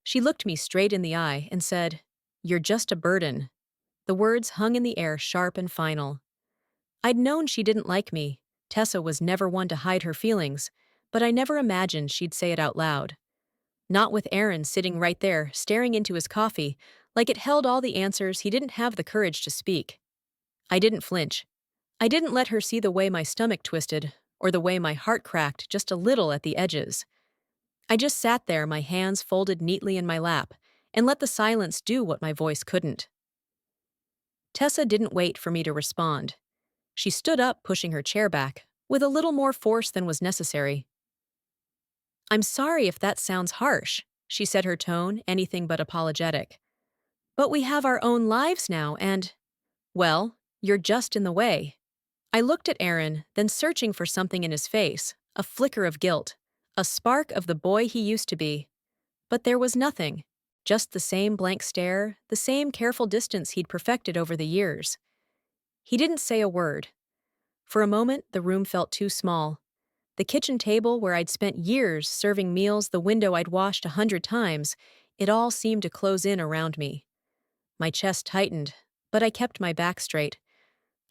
She looked me straight in the eye and said, "You're just a burden." The words hung in the air sharp and final. I'd known she didn't like me. Tessa was never one to hide her feelings, but I never imagined she'd say it out loud. Not with Aaron sitting right there, staring into his coffee, like it held all the answers he didn't have the courage to speak. I didn't flinch. I didn't let her see the way my stomach twisted, or the way my heart cracked just a little at the edges. I just sat there, my hands folded neatly in my lap, and let the silence do what my voice couldn't. Tessa didn't wait for me to respond. She stood up, pushing her chair back, with a little more force than was necessary. "I'm sorry if that sounds harsh," she said, her tone anything but apologetic. "But we have our own lives now and, well, you're just in the way." I looked at Aaron, then searching for something in his face, a flicker of guilt, a spark of the boy he used to be. But there was nothing, just the same blank stare, the same careful distance he'd perfected over the years. He didn't say a word. For a moment, the room felt too small. The kitchen table where I'd spent years serving meals, the window I'd washed 100 times, it all seemed to close in around me. My chest tightened, but I kept my back straight.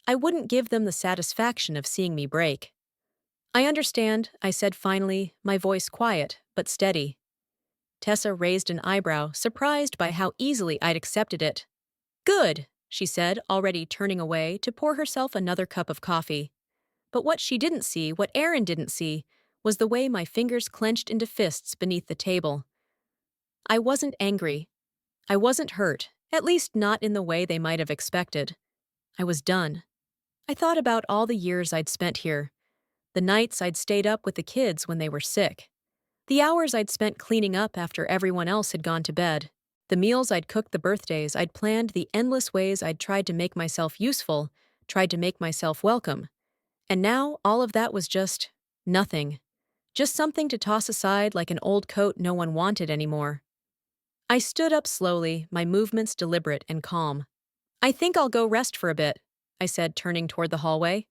I wouldn't give them the satisfaction of seeing me break. "I understand," I said finally, my voice quiet but steady. Tessa raised an eyebrow, surprised by how easily I'd accepted it. "Good," she said, already turning away to pour herself another cup of coffee. But what she didn't see, what Aaron didn't see, was the way my fingers clenched into fists beneath the table. I wasn't angry. I wasn't hurt, at least not in the way they might have expected. I was done. I thought about all the years I'd spent here, the nights I'd stayed up with the kids when they were sick, the hours I'd spent cleaning up after everyone else had gone to bed, the meals I'd cooked, the birthdays I'd planned, the endless ways I'd tried to make myself useful, tried to make myself welcome. And now all of that was just nothing. Just something to toss aside like an old coat no one wanted anymore. I stood up slowly, my movements deliberate and calm. "I think I'll go rest for a bit," I said, turning toward the hallway.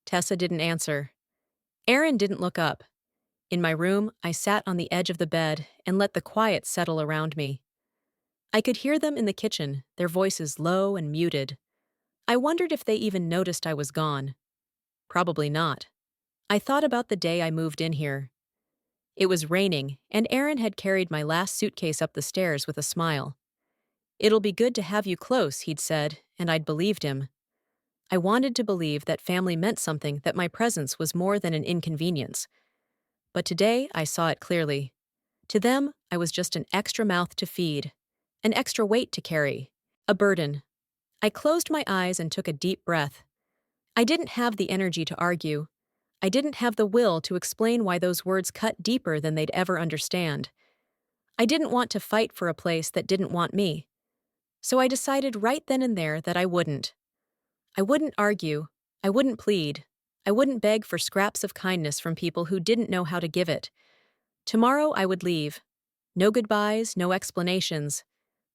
Tessa didn't answer. Aaron didn't look up. In my room, I sat on the edge of the bed and let the quiet settle around me. I could hear them in the kitchen, their voices low and muted. I wondered if they even noticed I was gone. Probably not. I thought about the day I moved in here. It was raining, and Aaron had carried my last suitcase up the stairs with a smile. "It'll be good to have you close," he'd said, and I'd believed him. I wanted to believe that family meant something, that my presence was more than an inconvenience. But today I saw it clearly. To them, I was just an extra mouth to feed, an extra weight to carry, a burden. I closed my eyes and took a deep breath. I didn't have the energy to argue. I didn't have the will to explain why those words cut deeper than they'd ever understand. I didn't want to fight for a place that didn't want me. So I decided right then and there that I wouldn't. I wouldn't argue. I wouldn't plead. I wouldn't beg for scraps of kindness from people who didn't know how to give it. Tomorrow I would leave. No goodbyes, no explanations.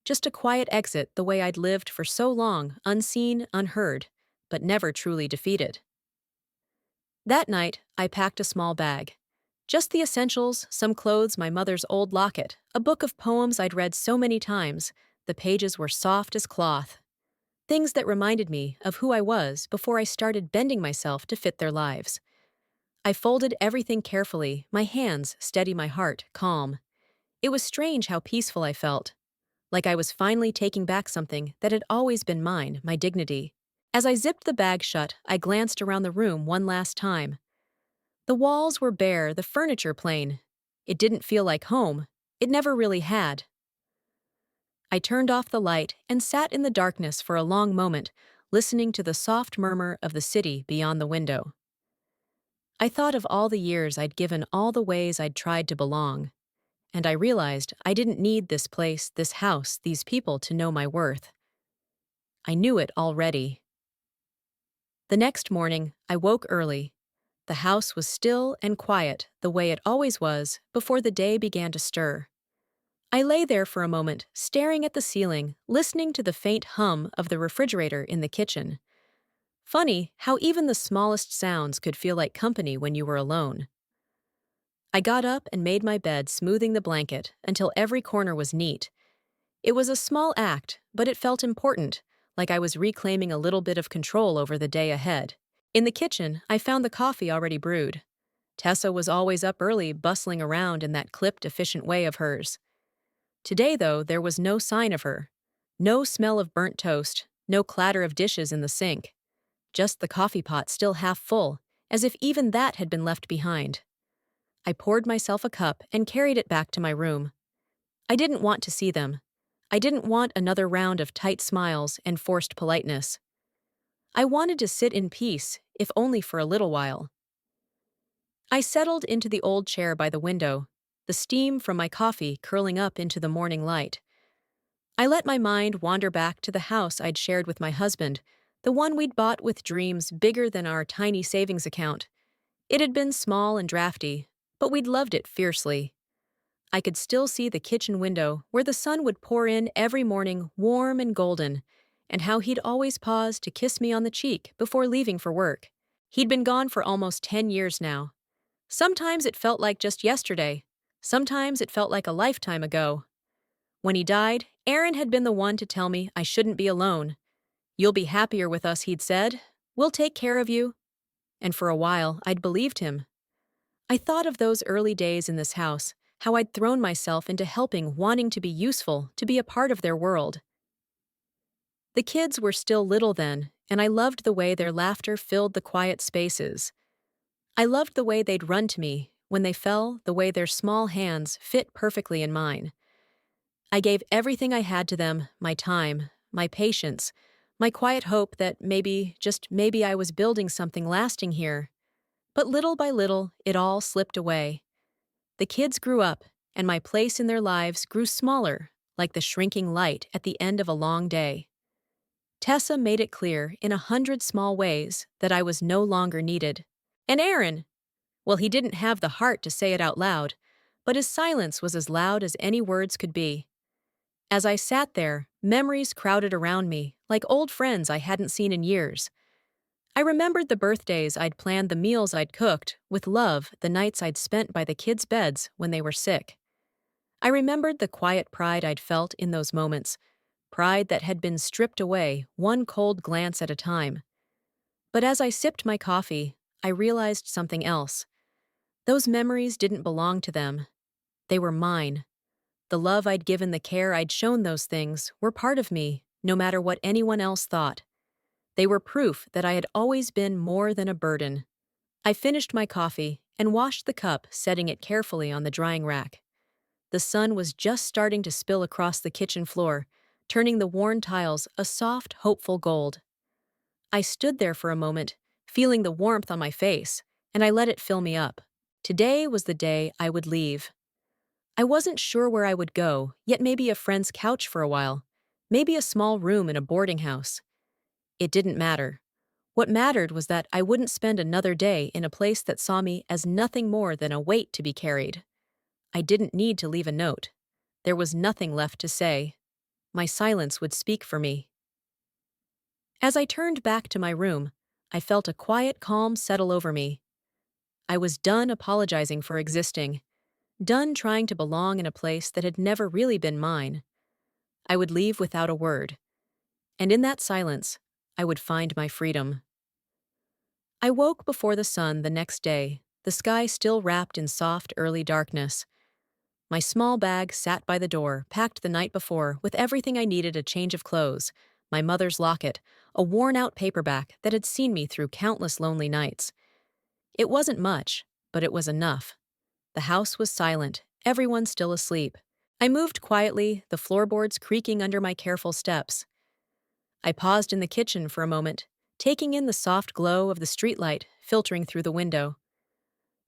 Just a quiet exit the way I'd lived for so long, unseen, unheard, but never truly defeated. That night, I packed a small bag. Just the essentials, some clothes, my mother's old locket, a book of poems I'd read so many times. The pages were soft as cloth. Things that reminded me of who I was before I started bending myself to fit their lives. I folded everything carefully, my hands steady, my heart calm. It was strange how peaceful I felt, like I was finally taking back something that had always been mine, my dignity. As I zipped the bag shut, I glanced around the room one last time. The walls were bare, the furniture plain. It didn't feel like home. It never really had. I turned off the light and sat in the darkness for a long moment, listening to the soft murmur of the city beyond the window. I thought of all the years I'd given, all the ways I'd tried to belong, and I realized I didn't need this place, this house, these people to know my worth. I knew it already. The next morning, I woke early. The house was still and quiet, the way it always was, before the day began to stir. I lay there for a moment, staring at the ceiling, listening to the faint hum of the refrigerator in the kitchen. Funny how even the smallest sounds could feel like company when you were alone. I got up and made my bed, smoothing the blanket until every corner was neat. It was a small act, but it felt important, like I was reclaiming a little bit of control over the day ahead. In the kitchen, I found the coffee already brewed. Tessa was always up early, bustling around in that clipped, efficient way of hers. Today, though, there was no sign of her. No smell of burnt toast, no clatter of dishes in the sink. Just the coffee pot still half full, as if even that had been left behind. I poured myself a cup and carried it back to my room. I didn't want to see them. I didn't want another round of tight smiles and forced politeness. I wanted to sit in peace, if only for a little while. I settled into the old chair by the window, the steam from my coffee curling up into the morning light. I let my mind wander back to the house I'd shared with my husband, the one we'd bought with dreams bigger than our tiny savings account. It had been small and drafty, but we'd loved it fiercely. I could still see the kitchen window where the sun would pour in every morning, warm and golden, and how he'd always pause to kiss me on the cheek before leaving for work. He'd been gone for almost 10 years now. Sometimes it felt like just yesterday. Sometimes it felt like a lifetime ago. When he died, Aaron had been the one to tell me I shouldn't be alone. "You'll be happier with us," he'd said. "We'll take care of you." And for a while, I'd believed him. I thought of those early days in this house, how I'd thrown myself into helping, wanting to be useful, to be a part of their world. The kids were still little then, and I loved the way their laughter filled the quiet spaces. I loved the way they'd run to me when they fell, the way their small hands fit perfectly in mine. I gave everything I had to them, my time, my patience, my quiet hope that maybe, just maybe, I was building something lasting here. But little by little, it all slipped away. The kids grew up, and my place in their lives grew smaller, like the shrinking light at the end of a long day. Tessa made it clear in 100 small ways that I was no longer needed. And Aaron, well, he didn't have the heart to say it out loud, but his silence was as loud as any words could be. As I sat there, memories crowded around me, like old friends I hadn't seen in years. I remembered the birthdays I'd planned, the meals I'd cooked, with love, the nights I'd spent by the kids' beds when they were sick. I remembered the quiet pride I'd felt in those moments, pride that had been stripped away, one cold glance at a time. But as I sipped my coffee, I realized something else. Those memories didn't belong to them. They were mine. The love I'd given, the care I'd shown, those things were part of me, no matter what anyone else thought. They were proof that I had always been more than a burden. I finished my coffee and washed the cup, setting it carefully on the drying rack. The sun was just starting to spill across the kitchen floor, turning the worn tiles a soft, hopeful gold. I stood there for a moment, feeling the warmth on my face, and I let it fill me up. Today was the day I would leave. I wasn't sure where I would go, yet maybe a friend's couch for a while, maybe a small room in a boarding house. It didn't matter. What mattered was that I wouldn't spend another day in a place that saw me as nothing more than a weight to be carried. I didn't need to leave a note. There was nothing left to say. My silence would speak for me. As I turned back to my room, I felt a quiet calm settle over me. I was done apologizing for existing, done trying to belong in a place that had never really been mine. I would leave without a word, and in that silence, I would find my freedom. I woke before the sun the next day, the sky still wrapped in soft, early darkness. My small bag sat by the door, packed the night before with everything I needed: a change of clothes, my mother's locket, a worn-out paperback that had seen me through countless lonely nights. It wasn't much, but it was enough. The house was silent, everyone still asleep. I moved quietly, the floorboards creaking under my careful steps. I paused in the kitchen for a moment, taking in the soft glow of the streetlight filtering through the window.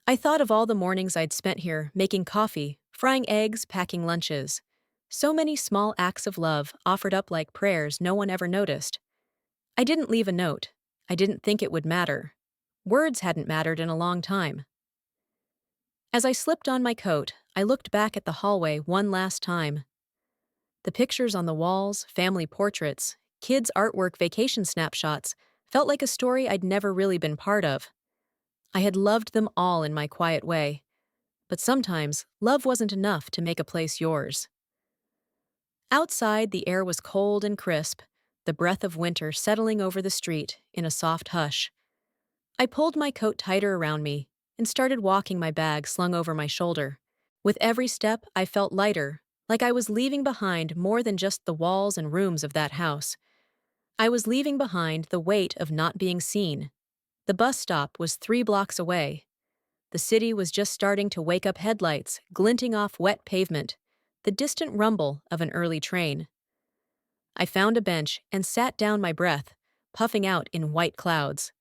I thought of all the mornings I'd spent here, making coffee, frying eggs, packing lunches. So many small acts of love offered up like prayers no one ever noticed. I didn't leave a note. I didn't think it would matter. Words hadn't mattered in a long time. As I slipped on my coat, I looked back at the hallway one last time. The pictures on the walls, family portraits, kids' artwork, vacation snapshots, felt like a story I'd never really been part of. I had loved them all in my quiet way. But sometimes, love wasn't enough to make a place yours. Outside, the air was cold and crisp, the breath of winter settling over the street in a soft hush. I pulled my coat tighter around me and started walking, my bag slung over my shoulder. With every step, I felt lighter, like I was leaving behind more than just the walls and rooms of that house. I was leaving behind the weight of not being seen. The bus stop was 3 blocks away. The city was just starting to wake up, headlights glinting off wet pavement, the distant rumble of an early train. I found a bench and sat down, my breath puffing out in white clouds.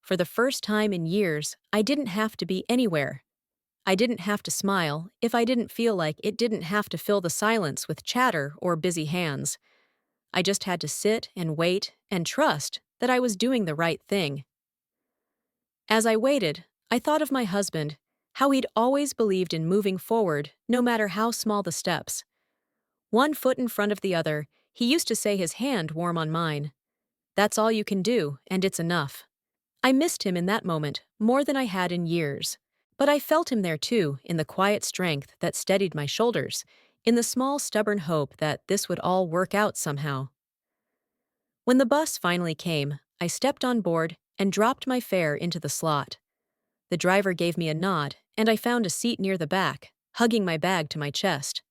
For the first time in years, I didn't have to be anywhere. I didn't have to smile if I didn't feel like it, didn't have to fill the silence with chatter or busy hands. I just had to sit and wait and trust that I was doing the right thing. As I waited, I thought of my husband, how he'd always believed in moving forward, no matter how small the steps. One foot in front of the other, he used to say, his hand warm on mine. That's all you can do, and it's enough. I missed him in that moment more than I had in years. But I felt him there too, in the quiet strength that steadied my shoulders, in the small, stubborn hope that this would all work out somehow. When the bus finally came, I stepped on board and dropped my fare into the slot. The driver gave me a nod, and I found a seat near the back, hugging my bag to my chest.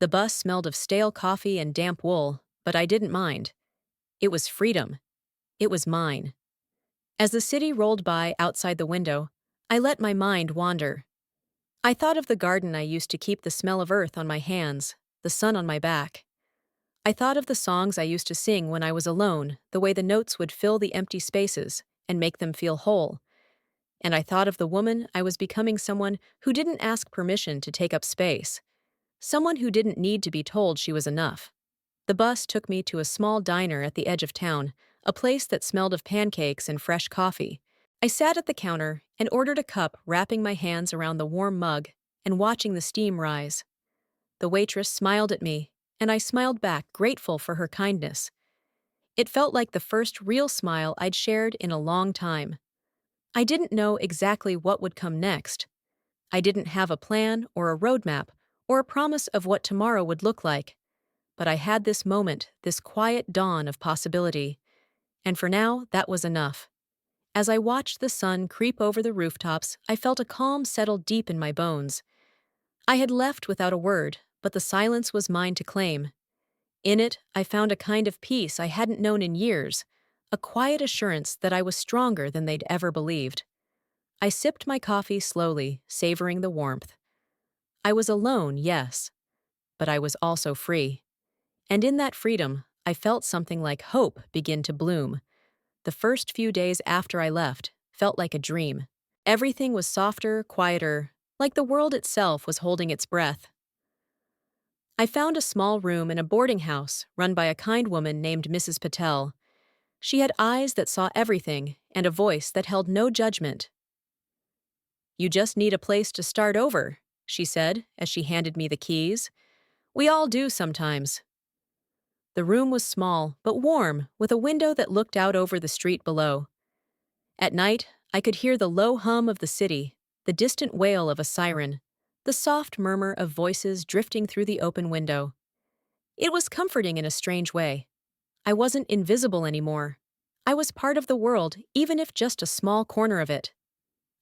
The bus smelled of stale coffee and damp wool, but I didn't mind. It was freedom. It was mine. As the city rolled by outside the window, I let my mind wander. I thought of the garden I used to keep, the smell of earth on my hands, the sun on my back. I thought of the songs I used to sing when I was alone, the way the notes would fill the empty spaces and make them feel whole. And I thought of the woman I was becoming, someone who didn't ask permission to take up space, someone who didn't need to be told she was enough. The bus took me to a small diner at the edge of town, a place that smelled of pancakes and fresh coffee. I sat at the counter and ordered a cup, wrapping my hands around the warm mug and watching the steam rise. The waitress smiled at me, and I smiled back, grateful for her kindness. It felt like the first real smile I'd shared in a long time. I didn't know exactly what would come next. I didn't have a plan or a roadmap or a promise of what tomorrow would look like. But I had this moment, this quiet dawn of possibility. And for now, that was enough. As I watched the sun creep over the rooftops, I felt a calm settle deep in my bones. I had left without a word, but the silence was mine to claim. In it, I found a kind of peace I hadn't known in years, a quiet assurance that I was stronger than they'd ever believed. I sipped my coffee slowly, savoring the warmth. I was alone, yes, but I was also free. And in that freedom, I felt something like hope begin to bloom. The first few days after I left felt like a dream. Everything was softer, quieter, like the world itself was holding its breath. I found a small room in a boarding house run by a kind woman named Mrs. Patel. She had eyes that saw everything and a voice that held no judgment. "You just need a place to start over," she said as she handed me the keys. "We all do sometimes." The room was small but warm, with a window that looked out over the street below. At night, I could hear the low hum of the city, the distant wail of a siren, the soft murmur of voices drifting through the open window. It was comforting in a strange way. I wasn't invisible anymore. I was part of the world, even if just a small corner of it.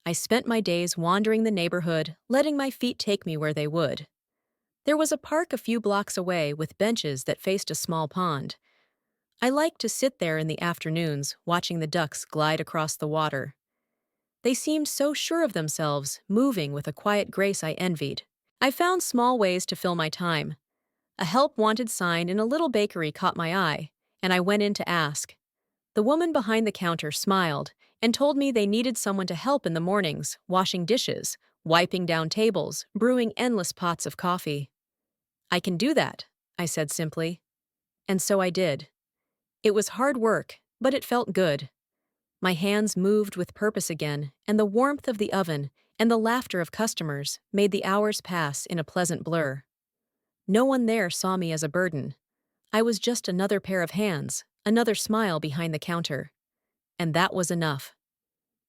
I spent my days wandering the neighborhood, letting my feet take me where they would. There was a park a few blocks away with benches that faced a small pond. I liked to sit there in the afternoons, watching the ducks glide across the water. They seemed so sure of themselves, moving with a quiet grace I envied. I found small ways to fill my time. A help wanted sign in a little bakery caught my eye, and I went in to ask. The woman behind the counter smiled and told me they needed someone to help in the mornings, washing dishes, wiping down tables, brewing endless pots of coffee. "I can do that," I said simply. And so I did. It was hard work, but it felt good. My hands moved with purpose again, and the warmth of the oven and the laughter of customers made the hours pass in a pleasant blur. No one there saw me as a burden. I was just another pair of hands, another smile behind the counter. And that was enough.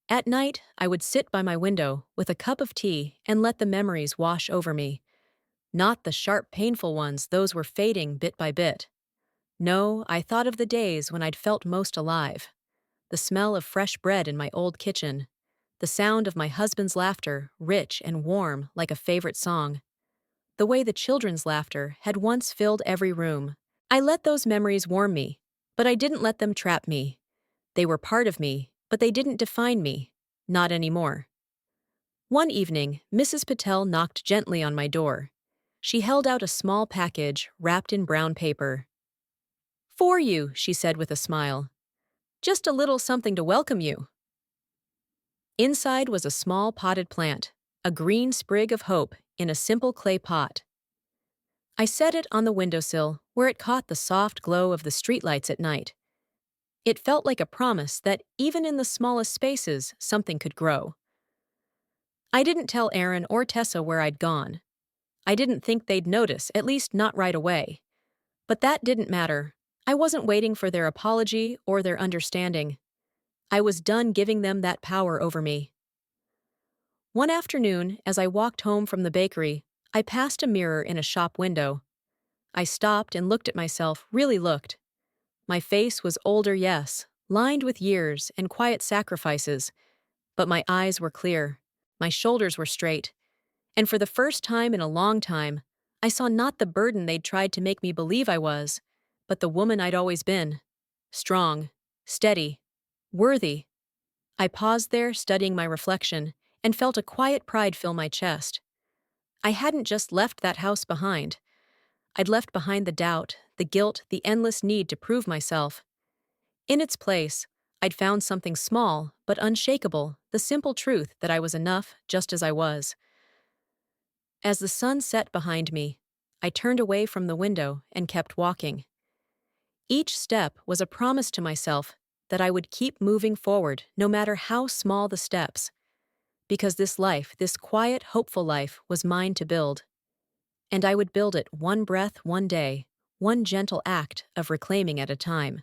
At night, I would sit by my window with a cup of tea and let the memories wash over me. Not the sharp, painful ones, those were fading bit by bit. No, I thought of the days when I'd felt most alive. The smell of fresh bread in my old kitchen. The sound of my husband's laughter, rich and warm like a favorite song. The way the children's laughter had once filled every room. I let those memories warm me, but I didn't let them trap me. They were part of me, but they didn't define me. Not anymore. One evening, Mrs. Patel knocked gently on my door. She held out a small package wrapped in brown paper. "For you," she said with a smile. "Just a little something to welcome you." Inside was a small potted plant, a green sprig of hope in a simple clay pot. I set it on the windowsill where it caught the soft glow of the streetlights at night. It felt like a promise that even in the smallest spaces, something could grow. I didn't tell Aaron or Tessa where I'd gone. I didn't think they'd notice, at least not right away. But that didn't matter. I wasn't waiting for their apology or their understanding. I was done giving them that power over me. One afternoon, as I walked home from the bakery, I passed a mirror in a shop window. I stopped and looked at myself, really looked. My face was older, yes, lined with years and quiet sacrifices, but my eyes were clear, my shoulders were straight, and for the first time in a long time, I saw not the burden they'd tried to make me believe I was, but the woman I'd always been. Strong, steady, worthy. I paused there, studying my reflection, and felt a quiet pride fill my chest. I hadn't just left that house behind. I'd left behind the doubt, the guilt, the endless need to prove myself. In its place, I'd found something small but unshakable, the simple truth that I was enough just as I was. As the sun set behind me, I turned away from the window and kept walking. Each step was a promise to myself that I would keep moving forward no matter how small the steps. Because this life, this quiet, hopeful life, was mine to build. And I would build it one breath, one day, one gentle act of reclaiming at a time.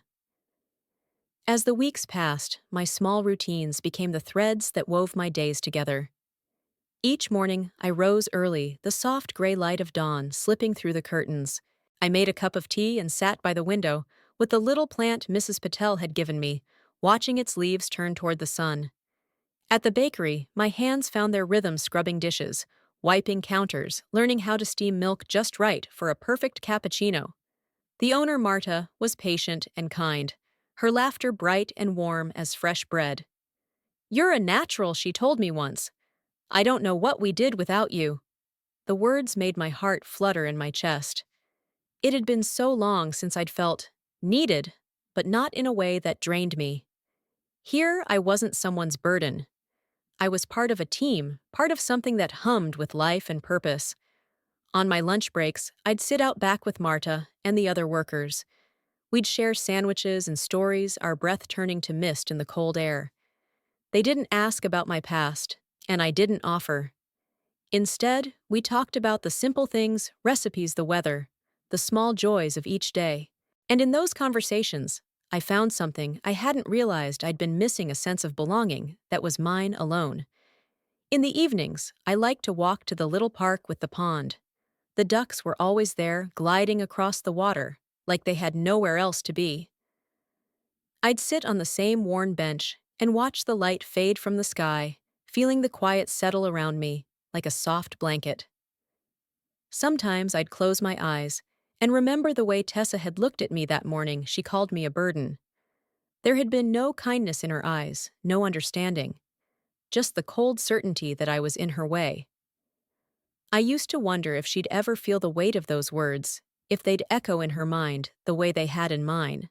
As the weeks passed, my small routines became the threads that wove my days together. Each morning, I rose early, the soft gray light of dawn slipping through the curtains. I made a cup of tea and sat by the window with the little plant Mrs. Patel had given me, watching its leaves turn toward the sun. At the bakery, my hands found their rhythm scrubbing dishes, wiping counters, learning how to steam milk just right for a perfect cappuccino. The owner, Marta, was patient and kind, her laughter bright and warm as fresh bread. "You're a natural," she told me once. "I don't know what we did without you." The words made my heart flutter in my chest. It had been so long since I'd felt needed, but not in a way that drained me. Here, I wasn't someone's burden. I was part of a team, part of something that hummed with life and purpose. On my lunch breaks, I'd sit out back with Marta and the other workers. We'd share sandwiches and stories, our breath turning to mist in the cold air. They didn't ask about my past, and I didn't offer. Instead, we talked about the simple things, recipes, the weather, the small joys of each day. And in those conversations, I found something I hadn't realized I'd been missing, a sense of belonging that was mine alone. In the evenings, I liked to walk to the little park with the pond. The ducks were always there, gliding across the water, like they had nowhere else to be. I'd sit on the same worn bench and watch the light fade from the sky, feeling the quiet settle around me like a soft blanket. Sometimes I'd close my eyes and remember the way Tessa had looked at me that morning she called me a burden. There had been no kindness in her eyes, no understanding, just the cold certainty that I was in her way. I used to wonder if she'd ever feel the weight of those words, if they'd echo in her mind the way they had in mine.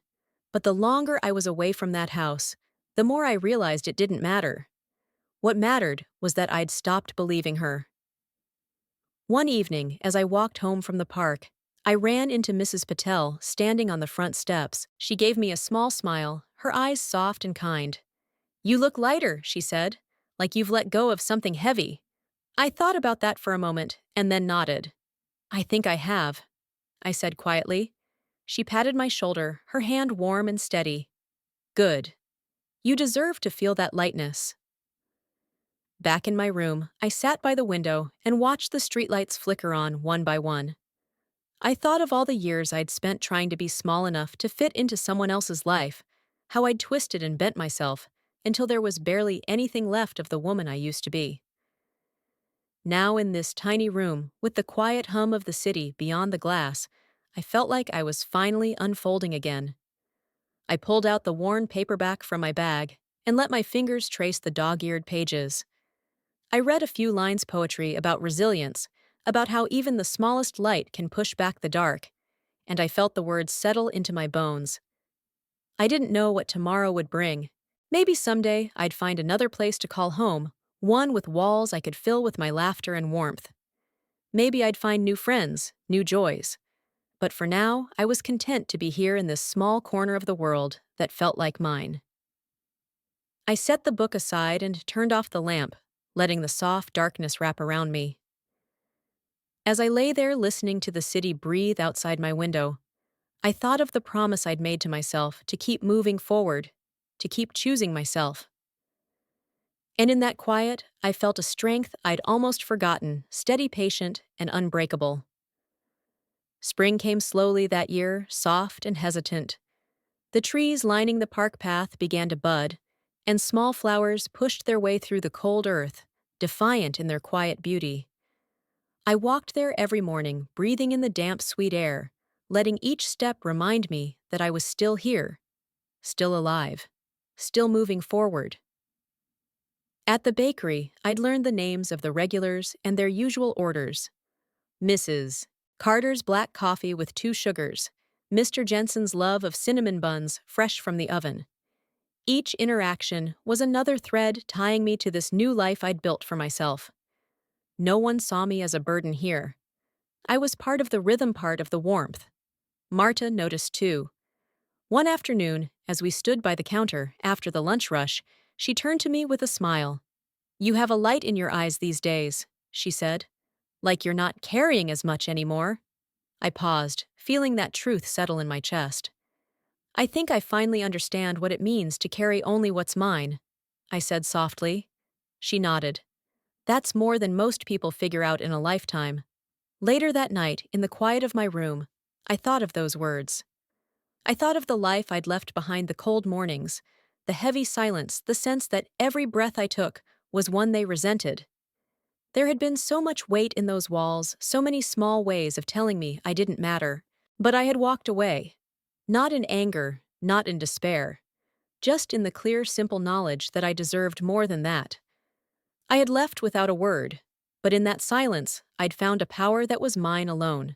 But the longer I was away from that house, the more I realized it didn't matter. What mattered was that I'd stopped believing her. One evening, as I walked home from the park, I ran into Mrs. Patel standing on the front steps. She gave me a small smile, her eyes soft and kind. "You look lighter," she said, "like you've let go of something heavy." I thought about that for a moment and then nodded. "I think I have," I said quietly. She patted my shoulder, her hand warm and steady. "Good. You deserve to feel that lightness." Back in my room, I sat by the window and watched the streetlights flicker on one by one. I thought of all the years I'd spent trying to be small enough to fit into someone else's life, how I'd twisted and bent myself until there was barely anything left of the woman I used to be. Now, in this tiny room, with the quiet hum of the city beyond the glass, I felt like I was finally unfolding again. I pulled out the worn paperback from my bag and let my fingers trace the dog-eared pages. I read a few lines poetry about resilience, about how even the smallest light can push back the dark, and I felt the words settle into my bones. I didn't know what tomorrow would bring. Maybe someday I'd find another place to call home, one with walls I could fill with my laughter and warmth. Maybe I'd find new friends, new joys. But for now, I was content to be here in this small corner of the world that felt like mine. I set the book aside and turned off the lamp, letting the soft darkness wrap around me. As I lay there listening to the city breathe outside my window, I thought of the promise I'd made to myself to keep moving forward, to keep choosing myself. And in that quiet, I felt a strength I'd almost forgotten, steady, patient, and unbreakable. Spring came slowly that year, soft and hesitant. The trees lining the park path began to bud, and small flowers pushed their way through the cold earth, defiant in their quiet beauty. I walked there every morning, breathing in the damp, sweet air, letting each step remind me that I was still here, still alive, still moving forward. At the bakery, I'd learned the names of the regulars and their usual orders. Mrs. Carter's black coffee with 2 sugars, Mr. Jensen's love of cinnamon buns fresh from the oven. Each interaction was another thread tying me to this new life I'd built for myself. No one saw me as a burden here. I was part of the rhythm, part of the warmth. Marta noticed too. One afternoon, as we stood by the counter after the lunch rush, she turned to me with a smile. "You have a light in your eyes these days," she said. "Like you're not carrying as much anymore." I paused, feeling that truth settle in my chest. "I think I finally understand what it means to carry only what's mine," I said softly. She nodded. "That's more than most people figure out in a lifetime." Later that night, in the quiet of my room, I thought of those words. I thought of the life I'd left behind, the cold mornings, the heavy silence, the sense that every breath I took was one they resented. There had been so much weight in those walls, so many small ways of telling me I didn't matter. But I had walked away. Not in anger, not in despair. Just in the clear, simple knowledge that I deserved more than that. I had left without a word, but in that silence, I'd found a power that was mine alone.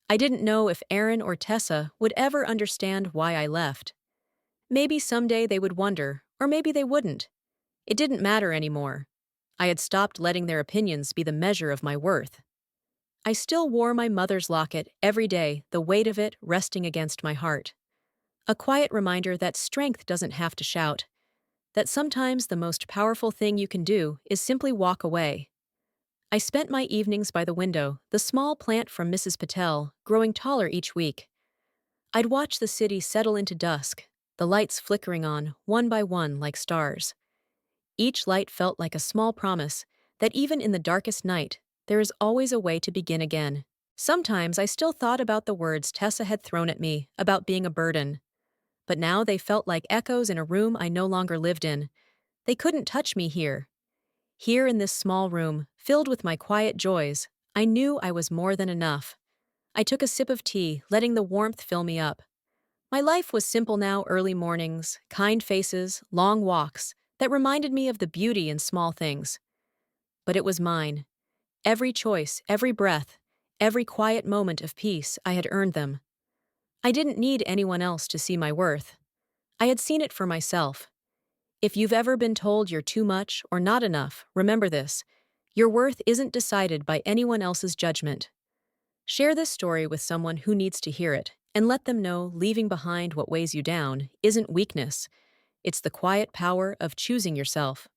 I didn't know if Aaron or Tessa would ever understand why I left. Maybe someday they would wonder, or maybe they wouldn't. It didn't matter anymore. I had stopped letting their opinions be the measure of my worth. I still wore my mother's locket every day, the weight of it resting against my heart. A quiet reminder that strength doesn't have to shout, that sometimes the most powerful thing you can do is simply walk away. I spent my evenings by the window, the small plant from Mrs. Patel, growing taller each week. I'd watch the city settle into dusk, the lights flickering on, one by one, like stars. Each light felt like a small promise that even in the darkest night, there is always a way to begin again. Sometimes I still thought about the words Tessa had thrown at me about being a burden. But now they felt like echoes in a room I no longer lived in. They couldn't touch me here. Here in this small room, filled with my quiet joys, I knew I was more than enough. I took a sip of tea, letting the warmth fill me up. My life was simple now: early mornings, kind faces, long walks that reminded me of the beauty in small things. But it was mine. Every choice, every breath, every quiet moment of peace, I had earned them. I didn't need anyone else to see my worth. I had seen it for myself. If you've ever been told you're too much or not enough, remember this: your worth isn't decided by anyone else's judgment. Share this story with someone who needs to hear it, and let them know leaving behind what weighs you down isn't weakness. It's the quiet power of choosing yourself.